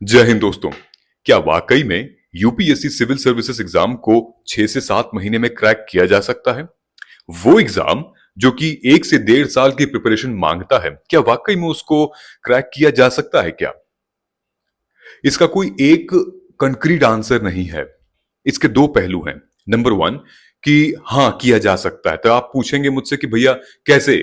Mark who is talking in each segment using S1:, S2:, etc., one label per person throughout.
S1: जय हिंद दोस्तों। क्या वाकई में यूपीएससी सिविल सर्विसेज एग्जाम को 6 से 7 महीने में क्रैक किया जा सकता है? वो एग्जाम जो कि 1 से 1.5 साल की प्रिपरेशन मांगता है, क्या वाकई में उसको क्रैक किया जा सकता है क्या? इसका कोई एक कंक्रीट आंसर नहीं है। इसके दो पहलू हैं। नंबर वन कि हाँ किया जा सकता है। तो आप पूछेंगे मुझसे कि भैया कैसे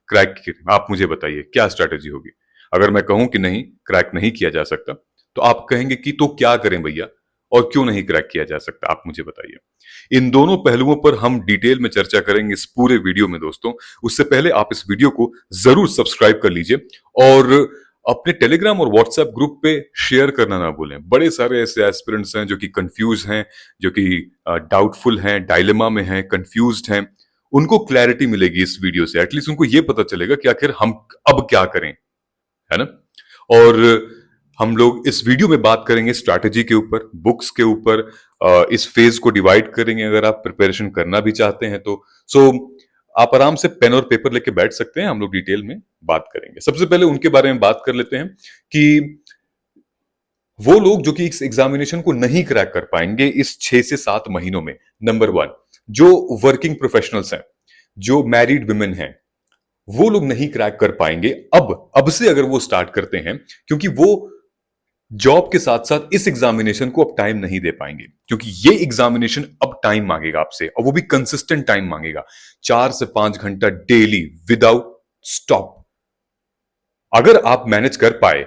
S1: क्रैक, आप मुझे बताइए क्या स्ट्रैटेजी होगी। अगर मैं कहूं कि नहीं, क्रैक नहीं किया जा सकता, तो आप कहेंगे कि तो क्या करें भैया, और क्यों नहीं क्रैक किया जा सकता, आप मुझे बताइए। इन दोनों पहलुओं पर हम डिटेल में चर्चा करेंगे इस पूरे वीडियो में दोस्तों। उससे पहले आप इस वीडियो को जरूर सब्सक्राइब कर लीजिए और अपने टेलीग्राम और व्हाट्सएप ग्रुप पे शेयर करना ना भूलें। बड़े सारे ऐसे एस्पिरेंट्स हैं जो कि कंफ्यूज हैं, जो कि डाउटफुल हैं, डायलेमा में हैं, कंफ्यूज्ड हैं। उनको क्लैरिटी मिलेगी इस वीडियो से। एटलीस्ट उनको ये पता चलेगा कि आखिर हम अब क्या करें, है ना। और हम लोग इस वीडियो में बात करेंगे स्ट्रैटेजी के ऊपर, बुक्स के ऊपर, इस फेज को डिवाइड करेंगे अगर आप प्रिपरेशन करना भी चाहते हैं तो। सो आप आराम से पेन और पेपर लेके बैठ सकते हैं, हम लोग डिटेल में बात करेंगे। सबसे पहले उनके बारे में बात कर लेते हैं कि वो लोग जो कि इस एग्जामिनेशन को नहीं क्रैक कर पाएंगे इस 6 से 7 महीनों में। नंबर वन, जो वर्किंग प्रोफेशनल्स हैं, जो मैरिड वुमेन हैं, वो लोग नहीं क्रैक कर पाएंगे। अब से अगर वो स्टार्ट करते हैं, क्योंकि वो जॉब के साथ साथ इस एग्जामिनेशन को अब टाइम नहीं दे पाएंगे, क्योंकि ये एग्जामिनेशन अब टाइम मांगेगा आपसे, और वो भी कंसिस्टेंट टाइम मांगेगा। 4 से 5 घंटा डेली विदाउट स्टॉप। अगर आप मैनेज कर पाए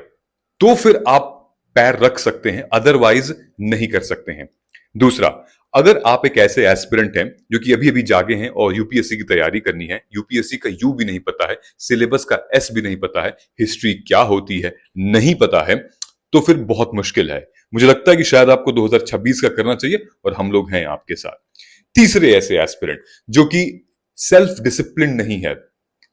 S1: तो फिर आप पैर रख सकते हैं, अदरवाइज नहीं कर सकते हैं। दूसरा, अगर आप एक ऐसे एस्पिरेंट हैं जो कि अभी अभी जागे हैं और यूपीएससी की तैयारी करनी है, यूपीएससी का यू भी नहीं पता है, सिलेबस का एस भी नहीं पता है, हिस्ट्री क्या होती है नहीं पता है, तो फिर बहुत मुश्किल है। मुझे लगता है कि शायद आपको 2026 का करना चाहिए, और हम लोग हैं आपके साथ। तीसरे ऐसे एस्पिरेंट जो कि सेल्फ डिसिप्लिन नहीं है,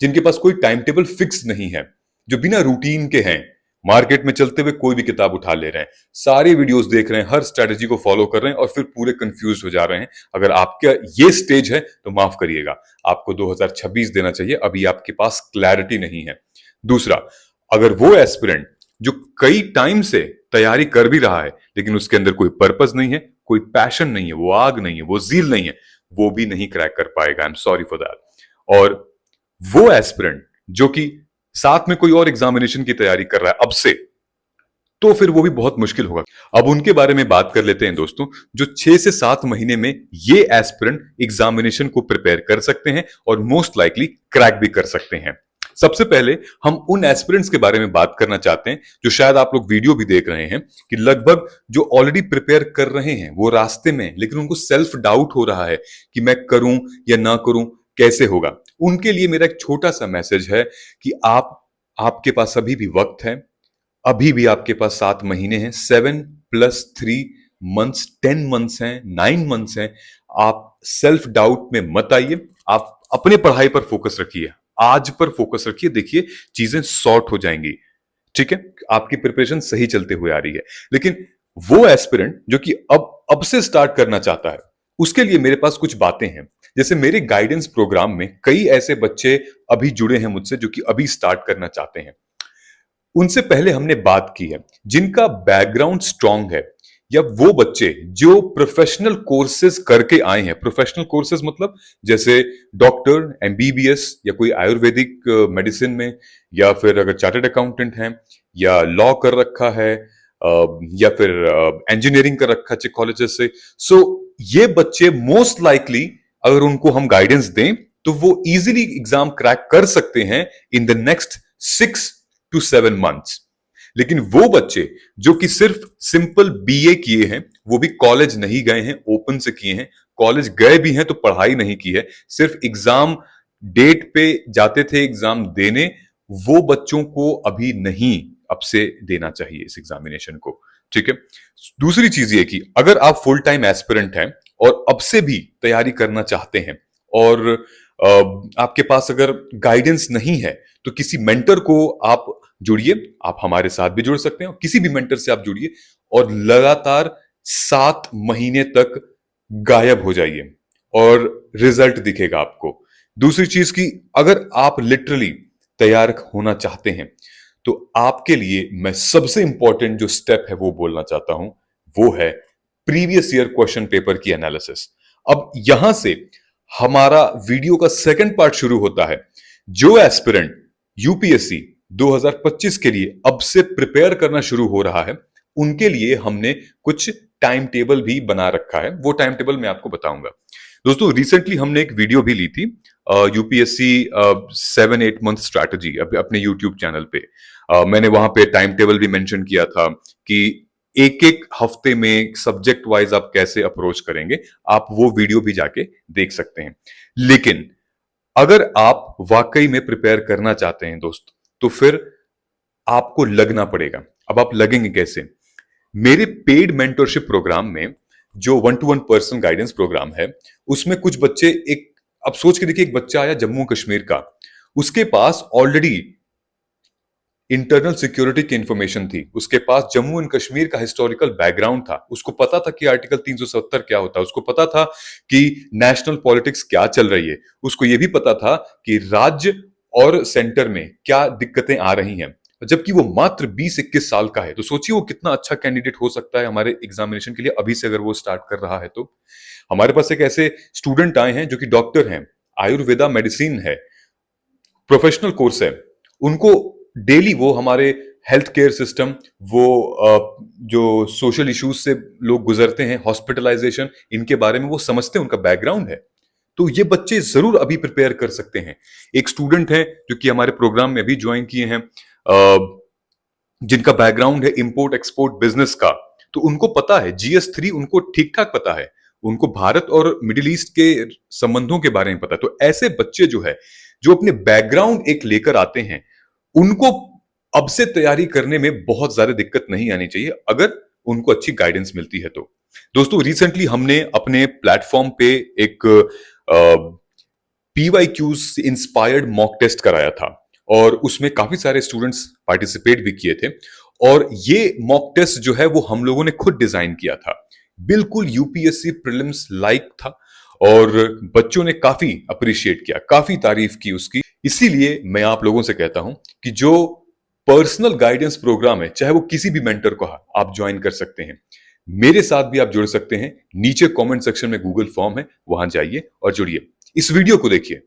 S1: जिनके पास कोई टाइम टेबल फिक्स नहीं है, जो बिना रूटीन के हैं, मार्केट में चलते हुए कोई भी किताब उठा ले रहे हैं, सारे वीडियोस देख रहे हैं, हर स्ट्रेटजी को फॉलो कर रहे हैं, और फिर पूरे कंफ्यूज हो जा रहे हैं। अगर आपका ये स्टेज है तो माफ करिएगा, आपको 2026 देना चाहिए, अभी आपके पास क्लैरिटी नहीं है। दूसरा, अगर वो एस्पिरेंट जो कई टाइम से तैयारी कर भी रहा है लेकिन उसके अंदर कोई पर्पस नहीं है, कोई पैशन नहीं है, वो आग नहीं है, वो जील नहीं है, वो भी नहीं क्रैक कर पाएगा। I am sorry for that. और वो एस्पिरेंट जो कि साथ में कोई और एग्जामिनेशन की तैयारी कर रहा है अब से, तो फिर वो भी बहुत मुश्किल होगा। अब उनके बारे में बात कर लेते हैं दोस्तों, जो 6 से 7 महीने में ये एस्पिरेंट एग्जामिनेशन को प्रिपेयर कर सकते हैं और मोस्ट लाइकली क्रैक भी कर सकते हैं। सबसे पहले हम उन एस्पिरेंट्स के बारे में बात करना चाहते हैं जो शायद आप लोग वीडियो भी देख रहे हैं, कि लगभग जो ऑलरेडी प्रिपेयर कर रहे हैं वो रास्ते में, लेकिन उनको सेल्फ डाउट हो रहा है कि मैं करूं या ना करूं, कैसे होगा। उनके लिए मेरा एक छोटा सा मैसेज है कि आपके पास अभी भी वक्त है, अभी भी आपके पास 7 महीने हैं, 7+3 मंथ्स, 10 मंथ्स हैं, 9 मंथ्स हैं। आप सेल्फ डाउट में मत आइए, आप अपने पढ़ाई पर फोकस रखिए, आज पर फोकस रखिए, देखिए चीजें सॉर्ट हो जाएंगी। ठीक है, आपकी प्रिपरेशन सही चलते हुए आ रही है। लेकिन वो एस्पिरेंट जो कि अब से स्टार्ट करना चाहता है, उसके लिए मेरे पास कुछ बातें हैं। जैसे मेरे गाइडेंस प्रोग्राम में कई ऐसे बच्चे अभी जुड़े हैं मुझसे जो कि अभी स्टार्ट करना चाहते हैं। उनसे पहले हमने बात की है जिनका बैकग्राउंड स्ट्रांग है, या वो बच्चे जो प्रोफेशनल कोर्सेज करके आए हैं। प्रोफेशनल कोर्सेज मतलब जैसे डॉक्टर, एमबीबीएस, या कोई आयुर्वेदिक मेडिसिन में, या फिर अगर चार्टर्ड अकाउंटेंट हैं, या लॉ कर रखा है, या फिर इंजीनियरिंग कर रखा है कॉलेजेस से। सो ये बच्चे मोस्ट लाइकली अगर उनको हम गाइडेंस दें तो वो इजीली एग्जाम क्रैक कर सकते हैं in the next 6 to 7 months. लेकिन वो बच्चे जो कि सिर्फ सिंपल बीए किए हैं, वो भी कॉलेज नहीं गए हैं, ओपन से किए हैं, कॉलेज गए भी हैं तो पढ़ाई नहीं की है, सिर्फ एग्जाम डेट पे जाते थे एग्जाम देने, वो बच्चों को अभी नहीं अब से देना चाहिए इस एग्जामिनेशन को। ठीक है। दूसरी चीज ये कि अगर आप फुल टाइम एस्पिरेंट हैं और अब से भी तैयारी करना चाहते हैं, और आपके पास अगर गाइडेंस नहीं है, तो किसी मेंटर को आप जुड़िए। आप हमारे साथ भी जुड़ सकते हैं, किसी भी मेंटर से आप जुड़िए, और लगातार 7 महीने तक गायब हो जाइए और रिजल्ट दिखेगा आपको। दूसरी चीज की, अगर आप लिटरली तैयार होना चाहते हैं तो आपके लिए मैं सबसे इंपॉर्टेंट जो स्टेप है वो बोलना चाहता हूं, वो है प्रीवियस ईयर क्वेश्चन पेपर की एनालिसिस। अब यहां से हमारा वीडियो का सेकंड पार्ट शुरू होता है। जो एस्पिरेंट यूपीएससी 2025 के लिए अब से प्रिपेयर करना शुरू हो रहा है, उनके लिए हमने कुछ टाइम टेबल भी बना रखा है। वो टाइम टेबल मैं आपको बताऊंगा। दोस्तों, रिसेंटली हमने एक वीडियो भी ली थी यूपीएससी 7-8 मंथ स्ट्रैटेजी अपने यूट्यूब चैनल पे। मैंने वहां पे टाइम टेबल भी मेंशन किया था कि एक एक हफ्ते में सब्जेक्ट वाइज आप कैसे अप्रोच करेंगे। आप वो वीडियो भी जाके देख सकते हैं। लेकिन अगर आप वाकई में प्रिपेयर करना चाहते हैं दोस्त, तो फिर आपको लगना पड़ेगा। अब आप लगेंगे कैसे? मेरे पेड मेंटरशिप प्रोग्राम में, जो 1-to-1 पर्सनल गाइडेंस प्रोग्राम है, उसमें कुछ बच्चे, एक अब सोच के देखिए, एक बच्चा आया जम्मू कश्मीर का, उसके पास ऑलरेडी इंटरनल सिक्योरिटी की इंफॉर्मेशन थी, उसके पास जम्मू एंड कश्मीर का हिस्टोरिकल बैकग्राउंड था, उसको पता था कि आर्टिकल 370 क्या होता है, उसको पता था कि नेशनल पॉलिटिक्स क्या चल रही है, उसको यह भी पता था कि राज्य और सेंटर में क्या दिक्कतें आ रही हैं। जबकि वो मात्र 20-21 साल का है। तो सोचिए वो कितना अच्छा कैंडिडेट हो सकता है हमारे एग्जामिनेशन के लिए, अभी से अगर वो स्टार्ट कर रहा है तो। हमारे पास एक ऐसे स्टूडेंट आए हैं जो कि डॉक्टर हैं, आयुर्वेदा मेडिसिन है, प्रोफेशनल कोर्स है, उनको डेली वो हमारे हेल्थ केयर सिस्टम, वो जो सोशल इश्यूज से लोग गुजरते हैं, हॉस्पिटलाइजेशन, इनके बारे में वो समझते हैं, उनका बैकग्राउंड है। तो ये बच्चे जरूर अभी प्रिपेयर कर सकते हैं। एक स्टूडेंट है जो कि हमारे प्रोग्राम में अभी ज्वाइन किए हैं, जिनका बैकग्राउंड है इंपोर्ट एक्सपोर्ट बिजनेस का, तो उनको पता है GS3, उनको ठीक ठाक पता है, उनको भारत और मिडिल ईस्ट के संबंधों के बारे में पता है। तो ऐसे बच्चे जो है, जो अपने बैकग्राउंड एक लेकर आते हैं, उनको अब से तैयारी करने में बहुत ज्यादा दिक्कत नहीं आनी चाहिए, अगर उनको अच्छी गाइडेंस मिलती है तो। दोस्तों, रिसेंटली हमने अपने प्लेटफॉर्म पे एक PYQs इंस्पायर्ड मॉक टेस्ट कराया था, और उसमें काफी सारे स्टूडेंट्स पार्टिसिपेट भी किए थे। और ये मॉक टेस्ट जो है वो हम लोगों ने खुद डिजाइन किया था, बिल्कुल यूपीएससी प्रीलिम्स लाइक था, और बच्चों ने काफी अप्रिशिएट किया, काफी तारीफ की उसकी। इसीलिए मैं आप लोगों से कहता हूं कि जो पर्सनल गाइडेंस प्रोग्राम है, चाहे वो किसी भी मेंटर को आप ज्वाइन कर सकते हैं, मेरे साथ भी आप जुड़ सकते हैं। नीचे कमेंट सेक्शन में गूगल फॉर्म है, वहां जाइए और जुड़िए। इस वीडियो को देखिए।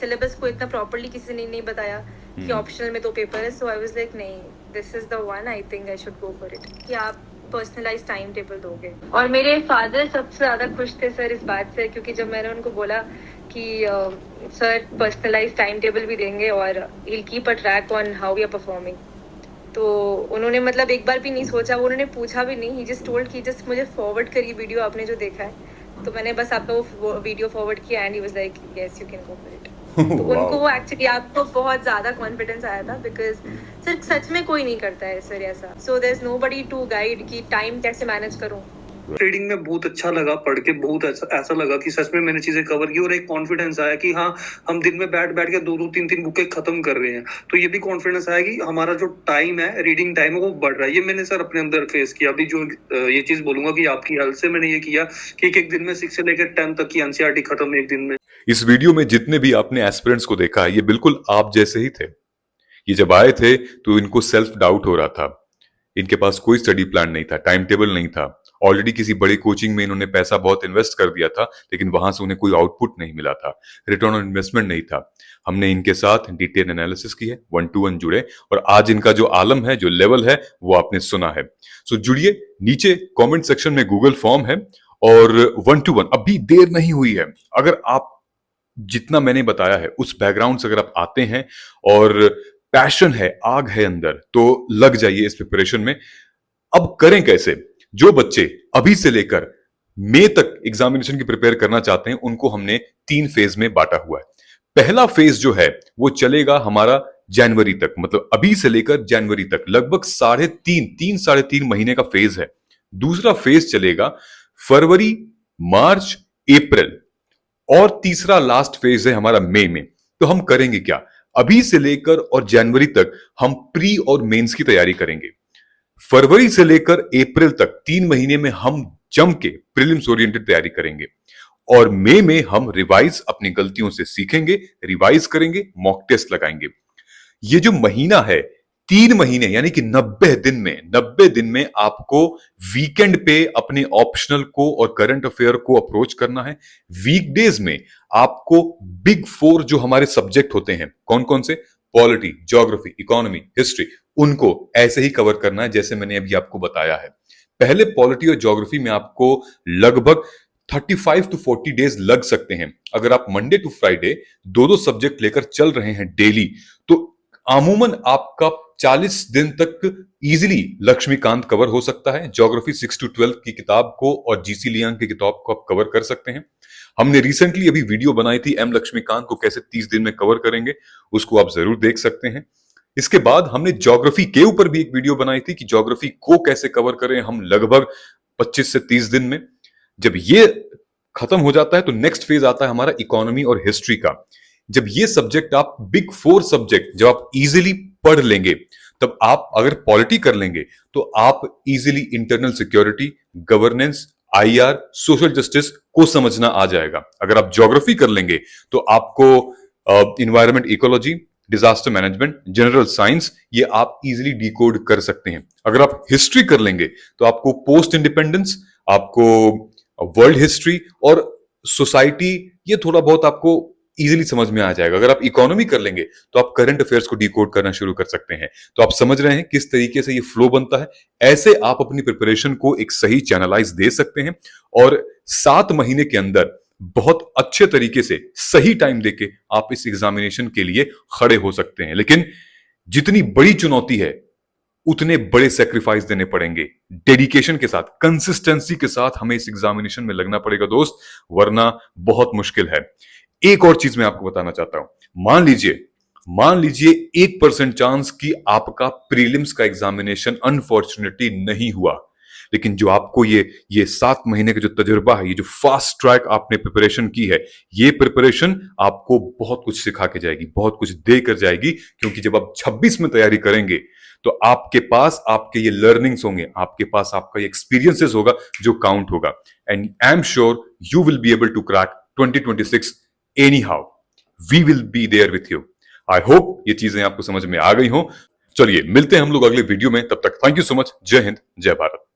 S2: सिलेबस को इतना प्रॉपर्ली किसी ने नहीं बताया कि ऑप्शनल में 2 पेपर है, सो आई वाज लाइक नहीं, this is the one, I think I should go for it, कि आप पर्सनलाइज टाइम टेबल दोगे। और मेरे फादर सबसे ज्यादा खुश थे सर इस बात से, क्योंकि जब मैंने उनको बोला कि सर पर्सनलाइज टाइम टेबल भी देंगे और he will keep a track on how we are performing, तो उन्होंने मतलब एक बार भी नहीं सोचा, वो उन्होंने पूछा भी नहीं, ही जस्ट टोल्ड कि जस्ट मुझे फॉरवर्ड करिए वीडियो आपने जो देखा है। तो मैंने बस आपका वो वीडियो फॉरवर्ड किया and he was like yes you can go for it. तो उनको वो एक्चुअली आपको बहुत ज्यादा कॉन्फिडेंस आया था, बिकॉज सर सच में कोई नहीं करता है सर ऐसा, so there is nobody to guide कि टाइम कैसे मैनेज करूं।
S3: ट्रेडिंग में बहुत अच्छा लगा, पढ़ के बहुत ऐसा लगा कि सच में मैंने चीजें कवर की, और एक कॉन्फिडेंस आया कि हाँ हम दिन में बैठ बैठ के 2-3 बुकें खत्म कर रहे हैं। तो ये भी कॉन्फिडेंस आया कि हमारा जो टाइम है, रीडिंग टाइम है, वो बढ़ रहा है। ये मैंने सर अपने अंदर फेस किया। अभी जो ये चीज बोलूंगा कि आपकी हेल्प से मैंने ये किया कि एक दिन में 6 से लेकर 10 तक की एनसीईआरटी खत्म एक दिन में।
S1: इस वीडियो में जितने भी आपने एस्पिरेंट्स को देखा है, ये बिल्कुल आप जैसे ही थे। ये जब आए थे तो इनको सेल्फ डाउट हो रहा था, इनके पास कोई स्टडी प्लान नहीं था, टाइम टेबल नहीं था, ऑलरेडी किसी बड़ी कोचिंग में इन्होंने पैसा बहुत इन्वेस्ट कर दिया था, लेकिन वहां से उन्हें कोई आउटपुट नहीं मिला था, रिटर्न ऑन इन्वेस्टमेंट नहीं था। हमने इनके साथ डिटेल एनालिसिस की है, 1-to-1 जुड़े, और आज इनका जो आलम है, जो लेवल है, वो आपने सुना है। सो जुड़िए, नीचे कमेंट सेक्शन में गूगल फॉर्म है, और 1-to-1 अभी देर नहीं हुई है। अगर आप जितना मैंने बताया है उस बैकग्राउंड से अगर आप आते हैं और पैशन है, आग है अंदर, तो लग जाइए इस प्रिपरेशन में। अब करें कैसे? जो बच्चे अभी से लेकर मई तक एग्जामिनेशन की प्रिपेयर करना चाहते हैं, उनको हमने 3 फेज में बांटा हुआ है। पहला फेज जो है वो चलेगा हमारा जनवरी तक, मतलब अभी से लेकर जनवरी तक, लगभग 3.5 महीने का फेज है। दूसरा फेज चलेगा फरवरी, मार्च, अप्रैल, और तीसरा लास्ट फेज है हमारा मई में। तो हम करेंगे क्या? अभी से लेकर और जनवरी तक हम प्री और मेंस की तैयारी करेंगे। फरवरी से लेकर अप्रैल तक 3 महीने में हम जम के प्रीलिम्स ओरिएंटेड तैयारी करेंगे, और मई में हम रिवाइज, अपनी गलतियों से सीखेंगे, रिवाइज करेंगे, मॉक टेस्ट लगाएंगे। ये जो महीना है, 3 महीने यानी कि 90 दिन में आपको वीकेंड पे अपने ऑप्शनल को और करंट अफेयर को अप्रोच करना है। वीकडेज में आपको बिग 4 जो हमारे सब्जेक्ट होते हैं, कौन कौन से, पॉलिटी, ज्योग्राफी, इकोनॉमी, हिस्ट्री, उनको ऐसे ही कवर करना है जैसे मैंने अभी आपको बताया है। पहले पॉलिटी और ज्योग्राफी में आपको लगभग 35 टू 40 डेज लग सकते हैं। अगर आप मंडे टू फ्राइडे दो सब्जेक्ट लेकर चल रहे हैं डेली, तो अमूमन आपका 40 दिन तक इजीली लक्ष्मीकांत कवर हो सकता है। ज्योग्राफी 6 टू 12 की किताब को और जीसी लियांग की किताब को आप कवर कर सकते हैं। हमने रिसेंटली अभी वीडियो बनाई थी एम लक्ष्मीकांत को कैसे 30 दिन में कवर करेंगे, उसको आप जरूर देख सकते हैं। इसके बाद हमने ज्योग्राफी के ऊपर भी एक वीडियो बनाई थी कि ज्योग्राफी को कैसे कवर करें हम लगभग 25 से 30 दिन में। जब ये खत्म हो जाता है तो नेक्स्ट फेज आता है हमारा इकोनॉमी और हिस्ट्री का। जब ये सब्जेक्ट आप बिग 4 सब्जेक्ट जब आप इजीली पढ़ लेंगे, तब आप अगर पॉलिटी कर लेंगे तो आप easily internal security, governance, IR, social justice को समझना आ जाएगा। अगर आप ज्योग्राफी कर लेंगे तो आपको environment, ecology, disaster management, general science, ये आप इजीली डिकोड कर सकते हैं। अगर आप हिस्ट्री कर लेंगे तो आपको पोस्ट इंडिपेंडेंस, आपको वर्ल्ड हिस्ट्री और सोसाइटी, ये थोड़ा बहुत आपको इजीली समझ में आ जाएगा। अगर आप इकोनॉमी कर लेंगे तो आप करंट अफेयर्स को डिकोड करना शुरू कर सकते हैं। तो आप समझ रहे हैं किस तरीके से ये फ्लो बनता है। ऐसे आप अपनी प्रिपरेशन को एक सही चैनलाइज दे सकते हैं और 7 महीने के अंदर बहुत अच्छे तरीके से सही टाइम देके आप इस एग्जामिनेशन के लिए खड़े हो सकते हैं। लेकिन जितनी बड़ी चुनौती है उतने बड़े सेक्रीफाइस देने पड़ेंगे। डेडिकेशन के साथ, कंसिस्टेंसी के साथ हमें इस एग्जामिनेशन में लगना पड़ेगा दोस्त, वरना बहुत मुश्किल है। एक और चीज मैं आपको बताना चाहता हूं। मान लीजिए 1% चांस कि आपका प्रीलिम्स का एग्जामिनेशन अनफॉर्चुनेटली नहीं हुआ, लेकिन जो आपको ये 7 महीने का जो तजुर्बा है, ये जो फास्ट ट्रैक आपने प्रिपरेशन की है, ये प्रिपरेशन आपको बहुत कुछ सिखा के जाएगी, बहुत कुछ दे कर जाएगी। क्योंकि जब आप 26 में तैयारी करेंगे तो आपके पास आपके ये लर्निंग्स होंगे, आपके पास आपका ये एक्सपीरियंसेस होगा जो काउंट होगा। And I am sure you will be able to crack 2026 anyhow. We will be there with you. I hope ये चीजें आपको समझ में आ गई हो। चलिए मिलते हैं हम लोग अगले वीडियो में, तब तक थैंक यू सो मच। जय हिंद, जय भारत।